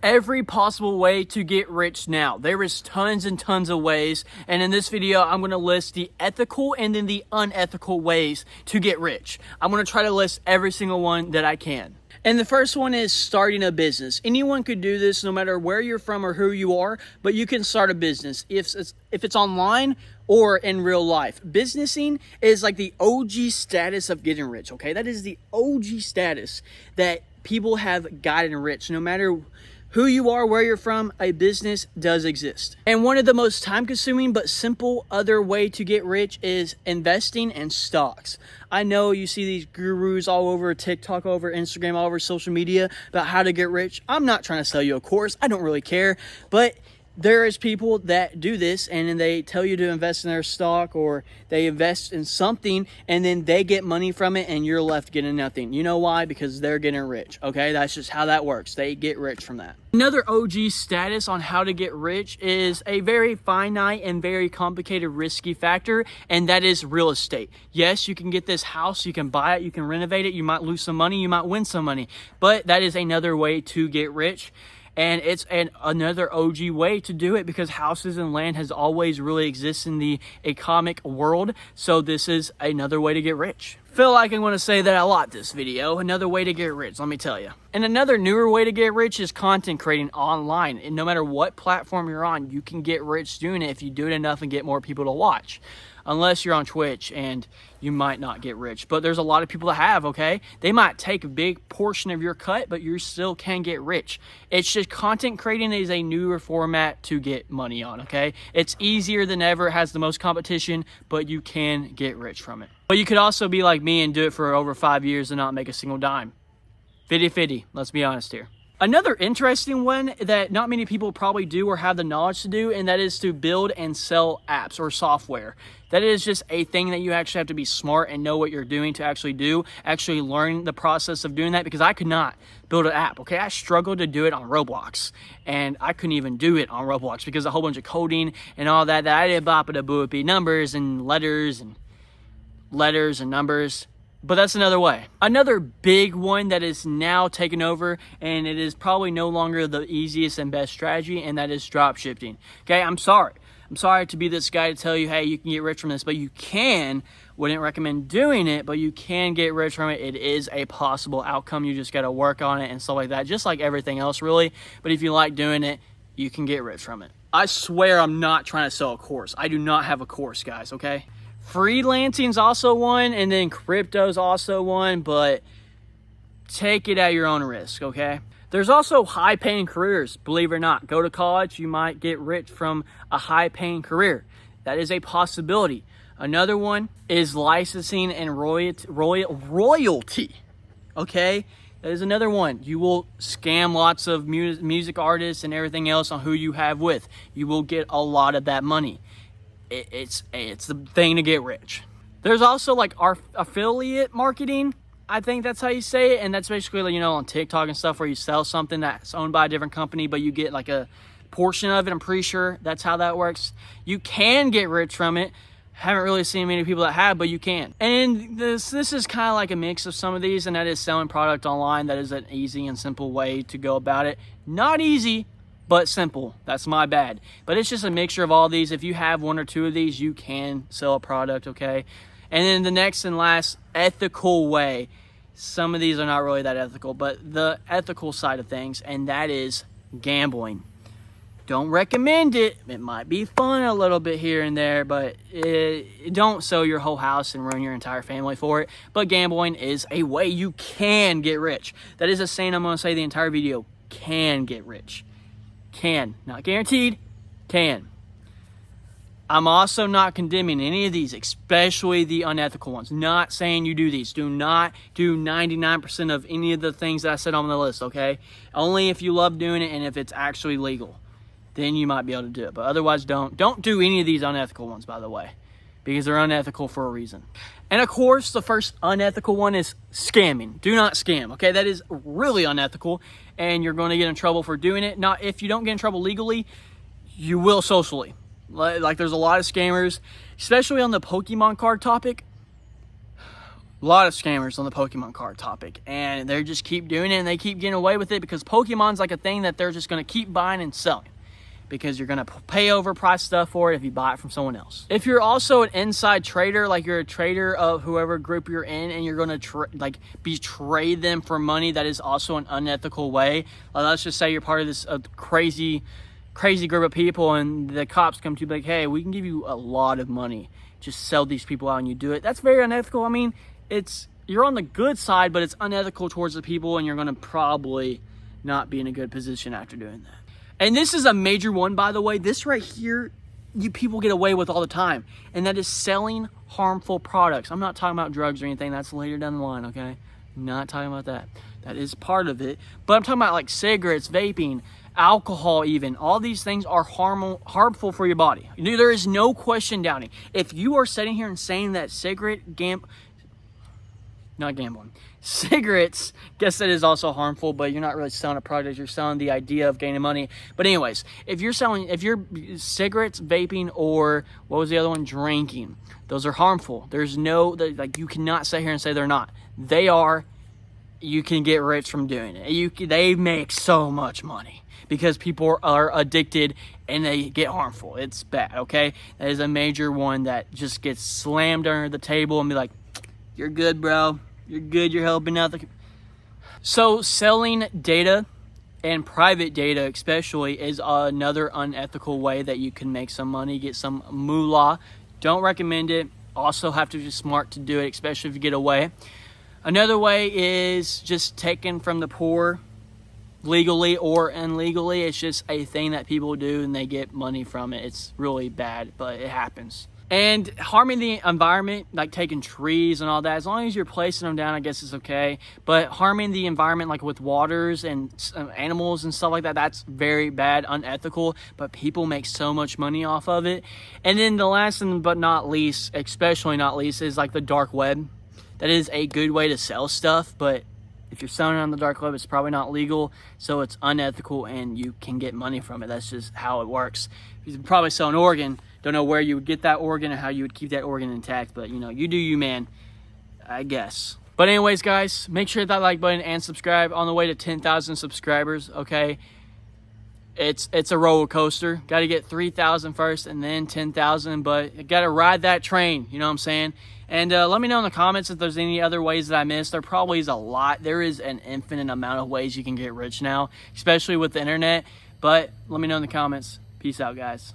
Every possible way to get rich now. There is tons and tons of ways, and in this video I'm going to list the ethical and then the unethical ways to get rich. I'm going to try to list every single one that I can. And the first one is starting a business. Anyone could do this no matter where you're from or who you are, but you can start a business if it's online or in real life. Businessing is like the OG status of getting rich, okay? That is the OG status that people have gotten rich. No matter who you are, where you're from, a business does exist. And one of the most time-consuming but simple other way to get rich is investing in stocks. I know you see these gurus all over TikTok, all over Instagram, all over social media about how to get rich. I'm not trying to sell you a course. I don't really care. But there is people that do this and then they tell you to invest in their stock or they invest in something and then they get money from it and you're left getting nothing. You know why? Because they're getting rich, okay? That's just how that works. They get rich from that. Another OG status on how to get rich is a very finite and very complicated risky factor, and that is real estate. Yes, you can get this house, you can buy it, you can renovate it, you might lose some money, you might win some money, but that is another way to get rich. And it's another OG way to do it because houses and land has always really existed in the economic world. So this is another way to get rich. Feel like I'm going to say that a lot this video. Another way to get rich, let me tell you. And another newer way to get rich is content creating online. And no matter what platform you're on, you can get rich doing it if you do it enough and get more people to watch. Unless you're on Twitch and you might not get rich. But there's a lot of people that have, okay? They might take a big portion of your cut, but you still can get rich. It's just content creating is a newer format to get money on, okay? It's easier than ever, it has the most competition, but you can get rich from it. But you could also be like me and do it for over 5 years and not make a single dime. 50-50, let's be honest here. Another interesting one that not many people probably do or have the knowledge to do, and that is to build and sell apps or software. That is just a thing that you actually have to be smart and know what you're doing to actually do, actually learn the process of doing that, because I could not build an app, okay? I struggled to do it on Roblox, and I couldn't even do it on Roblox because a whole bunch of coding and all that I did bop-a-da-boopy, numbers and letters and numbers. But that's another way. Another big one that is now taken over, and it is probably no longer the easiest and best strategy, and that is drop shifting. Okay, I'm sorry to be this guy to tell you, hey, you can get rich from this, but you can. Wouldn't recommend doing it, but you can get rich from it. It is a possible outcome. You just got to work on it and stuff like that, just like everything else, really. But if you like doing it, you can get rich from it. I swear I'm not trying to sell a course. I do not have a course, guys, okay? Freelancing's also one, and then crypto's also one, but take it at your own risk, okay? There's also high-paying careers, believe it or not. Go to college, you might get rich from a high-paying career. That is a possibility. Another one is licensing and royalty, okay? That is another one. You will scam lots of music artists and everything else on who you have with. You will get a lot of that money. It's the thing to get rich. There's also like our affiliate marketing. I think that's how you say it. And that's basically, you know, on TikTok and stuff where you sell something that's owned by a different company, but you get like a portion of it. I'm pretty sure that's how that works. You can get rich from it. Haven't really seen many people that have, but you can. And this is kind of like a mix of some of these, and that is selling product online. That is an easy and simple way to go about it. Not easy, but simple. That's my bad. But it's just a mixture of all these. If you have one or two of these, you can sell a product, okay? And then the next and last ethical way. Some of these are not really that ethical, but the ethical side of things, and that is gambling. Don't recommend it. It might be fun a little bit here and there, but don't sell your whole house and ruin your entire family for it. But gambling is a way you can get rich. That is a saying I'm going to say the entire video. Can get rich. Can. Not guaranteed. Can. I'm also not condemning any of these, especially the unethical ones. Not saying you do these. Do not do 99% of any of the things that I said on the list, okay? Only if you love doing it and if it's actually legal. Then you might be able to do it. But otherwise, don't. Don't do any of these unethical ones, by the way. Because they're unethical for a reason. And of course, the first unethical one is scamming. Do not scam, okay? That is really unethical, and you're going to get in trouble for doing it. Now, if you don't get in trouble legally, you will socially. Like there's a lot of scammers, especially on the Pokemon card topic. A lot of scammers on the Pokemon card topic, and they just keep doing it, and they keep getting away with it because Pokemon's like a thing that they're just going to keep buying and selling, because you're going to pay overpriced stuff for it if you buy it from someone else. If you're also an inside trader, like you're a trader of whoever group you're in, and you're going to betray them for money, that is also an unethical way. Let's just say you're part of this crazy group of people, and the cops come to you like, hey, we can give you a lot of money, just sell these people out, and you do it. That's very unethical. I mean, you're on the good side, but it's unethical towards the people, and you're going to probably not be in a good position after doing that. And this is a major one, by the way. This right here, people get away with all the time, and that is selling harmful products. I'm not talking about drugs or anything. That's later down the line, okay? Not talking about that. That is part of it. But I'm talking about like cigarettes, vaping, alcohol even. All these things are harmful for your body. There is no question doubting. If you are sitting here and saying that cigarettes, guess that is also harmful, but you're not really selling a product, you're selling the idea of gaining money. But anyways, if you're cigarettes, vaping, or what was the other one, drinking, those are harmful. There's no, like, you cannot sit here and say they're not. They are. You can get rich from doing it. They make so much money because people are addicted and they get harmful. It's bad, okay? That is a major one that just gets slammed under the table and be like, you're good, bro. You're good, you're helping out. So selling data, and private data especially, is another unethical way that you can make some money, get some moolah. Don't recommend it. Also have to be smart to do it, especially if you get away. Another way is just taking from the poor, legally or illegally. It's just a thing that people do and they get money from it. It's really bad, but it happens. And harming the environment, like taking trees and all that, as long as you're placing them down, I guess it's okay. But harming the environment, like with waters and animals and stuff like that, that's very bad, unethical. But people make so much money off of it. And then the last but not least, especially not least, is like the dark web. That is a good way to sell stuff, but if you're selling it on the dark web, it's probably not legal, so it's unethical and you can get money from it. That's just how it works. You probably sell an organ. Don't know where you would get that organ and how you would keep that organ intact, but you do you, man, I guess. But anyways, guys, make sure to hit that like button and subscribe. On the way to 10,000 subscribers, okay? It's a roller coaster. Got to get 3,000 first and then 10,000, but you got to ride that train, you know what I'm saying? And let me know in the comments if there's any other ways that I missed. There probably is a lot. There is an infinite amount of ways you can get rich now, especially with the internet. But let me know in the comments. Peace out, guys.